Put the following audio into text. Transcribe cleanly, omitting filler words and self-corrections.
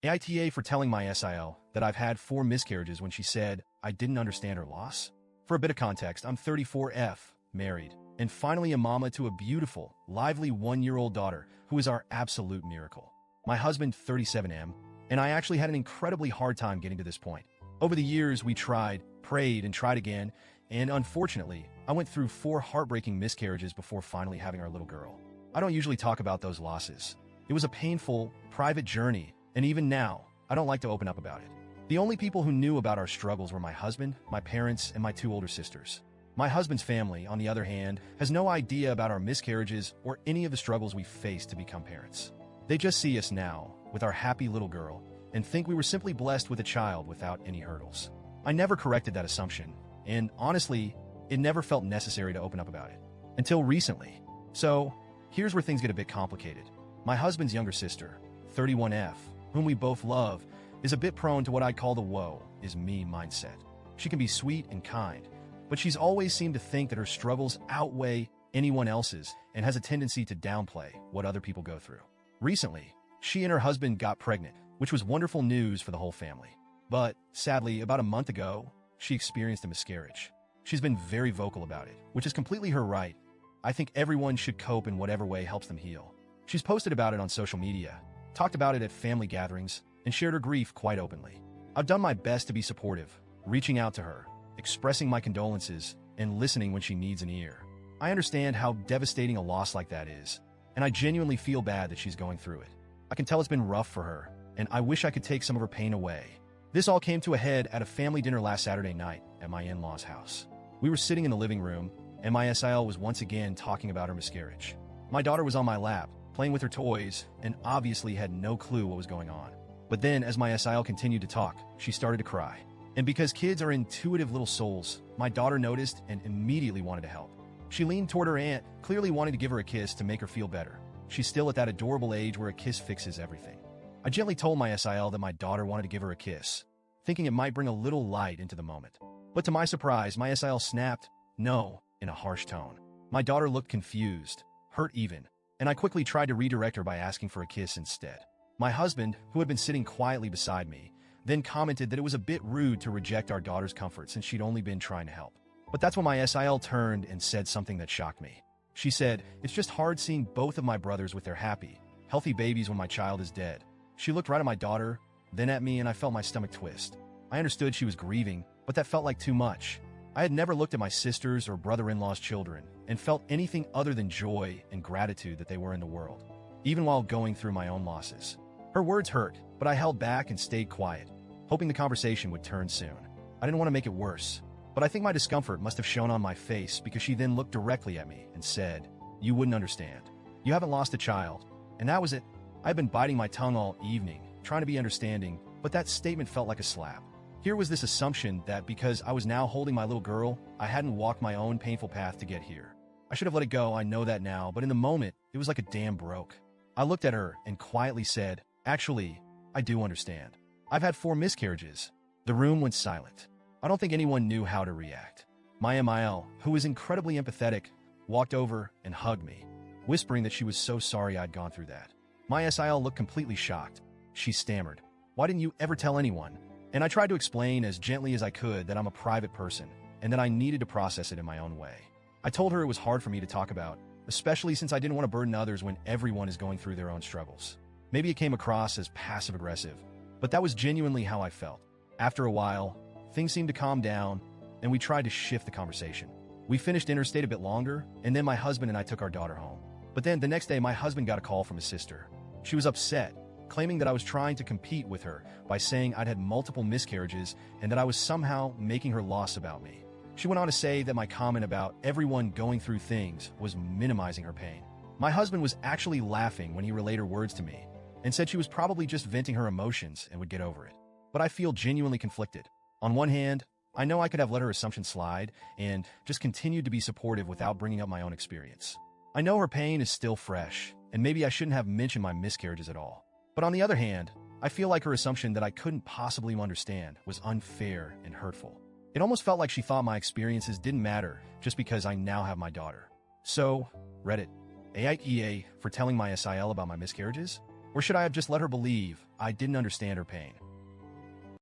AITA for telling my SIL that I've had 4 miscarriages when she said I didn't understand her loss. For a bit of context, I'm 34F, married, and finally a mama to a beautiful, lively 1-year-old daughter who is our absolute miracle. My husband, 37M, and I actually had an incredibly hard time getting to this point. Over the years, we tried, prayed, and tried again, and unfortunately, I went through 4 heartbreaking miscarriages before finally having our little girl. I don't usually talk about those losses. It was a painful, private journey, and even now, I don't like to open up about it. The only people who knew about our struggles were my husband, my parents, and my 2 older sisters. My husband's family, on the other hand, has no idea about our miscarriages or any of the struggles we faced to become parents. They just see us now, with our happy little girl, and think we were simply blessed with a child without any hurdles. I never corrected that assumption, and honestly, it never felt necessary to open up about it. Until recently. So, here's where things get a bit complicated. My husband's younger sister, 31F, whom we both love, is a bit prone to what I'd call the woe is me mindset. She can be sweet and kind, but she's always seemed to think that her struggles outweigh anyone else's and has a tendency to downplay what other people go through. Recently, she and her husband got pregnant, which was wonderful news for the whole family. But, sadly, about a month ago, she experienced a miscarriage. She's been very vocal about it, which is completely her right. I think everyone should cope in whatever way helps them heal. She's posted about it on social media, talked about it at family gatherings, and shared her grief quite openly. I've done my best to be supportive, reaching out to her, expressing my condolences, and listening when she needs an ear. I understand how devastating a loss like that is, and I genuinely feel bad that she's going through it. I can tell it's been rough for her, and I wish I could take some of her pain away. This all came to a head at a family dinner last Saturday night at my in-laws' house. We were sitting in the living room, and my SIL was once again talking about her miscarriage. My daughter was on my lap, playing with her toys, and obviously had no clue what was going on. But then, as my SIL continued to talk, she started to cry. And because kids are intuitive little souls, my daughter noticed and immediately wanted to help. She leaned toward her aunt, clearly wanting to give her a kiss to make her feel better. She's still at that adorable age where a kiss fixes everything. I gently told my SIL that my daughter wanted to give her a kiss, thinking it might bring a little light into the moment. But to my surprise, my SIL snapped, "No," in a harsh tone. My daughter looked confused, hurt even, and I quickly tried to redirect her by asking for a kiss instead. My husband, who had been sitting quietly beside me, then commented that it was a bit rude to reject our daughter's comfort since she'd only been trying to help. But that's when my SIL turned and said something that shocked me. She said, "It's just hard seeing both of my brothers with their happy, healthy babies when my child is dead." She looked right at my daughter, then at me, and I felt my stomach twist. I understood she was grieving, but that felt like too much. I had never looked at my sisters or brother-in-law's children and felt anything other than joy and gratitude that they were in the world, even while going through my own losses. Her words hurt, but I held back and stayed quiet, hoping the conversation would turn soon. I didn't want to make it worse, but I think my discomfort must have shown on my face because she then looked directly at me and said, "You wouldn't understand. You haven't lost a child." And that was it. I had been biting my tongue all evening, trying to be understanding, but that statement felt like a slap. Here was this assumption that because I was now holding my little girl, I hadn't walked my own painful path to get here. I should have let it go, I know that now, but in the moment, it was like a dam broke. I looked at her and quietly said, "Actually, I do understand. I've had 4 miscarriages." The room went silent. I don't think anyone knew how to react. My MIL, who was incredibly empathetic, walked over and hugged me, whispering that she was so sorry I'd gone through that. My SIL looked completely shocked. She stammered, "Why didn't you ever tell anyone?" And I tried to explain as gently as I could that I'm a private person and that I needed to process it in my own way. I told her it was hard for me to talk about, especially since I didn't want to burden others when everyone is going through their own struggles. Maybe it came across as passive-aggressive, but that was genuinely how I felt. After a while, things seemed to calm down, and we tried to shift the conversation. We finished dinner, stayed a bit longer, and then my husband and I took our daughter home. But then the next day, my husband got a call from his sister. She was upset, claiming that I was trying to compete with her by saying I'd had multiple miscarriages and that I was somehow making her loss about me. She went on to say that my comment about everyone going through things was minimizing her pain. My husband was actually laughing when he relayed her words to me and said she was probably just venting her emotions and would get over it. But I feel genuinely conflicted. On one hand, I know I could have let her assumption slide and just continued to be supportive without bringing up my own experience. I know her pain is still fresh, and maybe I shouldn't have mentioned my miscarriages at all. But on the other hand, I feel like her assumption that I couldn't possibly understand was unfair and hurtful. It almost felt like she thought my experiences didn't matter just because I now have my daughter. So, Reddit, AITA for telling my SIL about my miscarriages? Or should I have just let her believe I didn't understand her pain?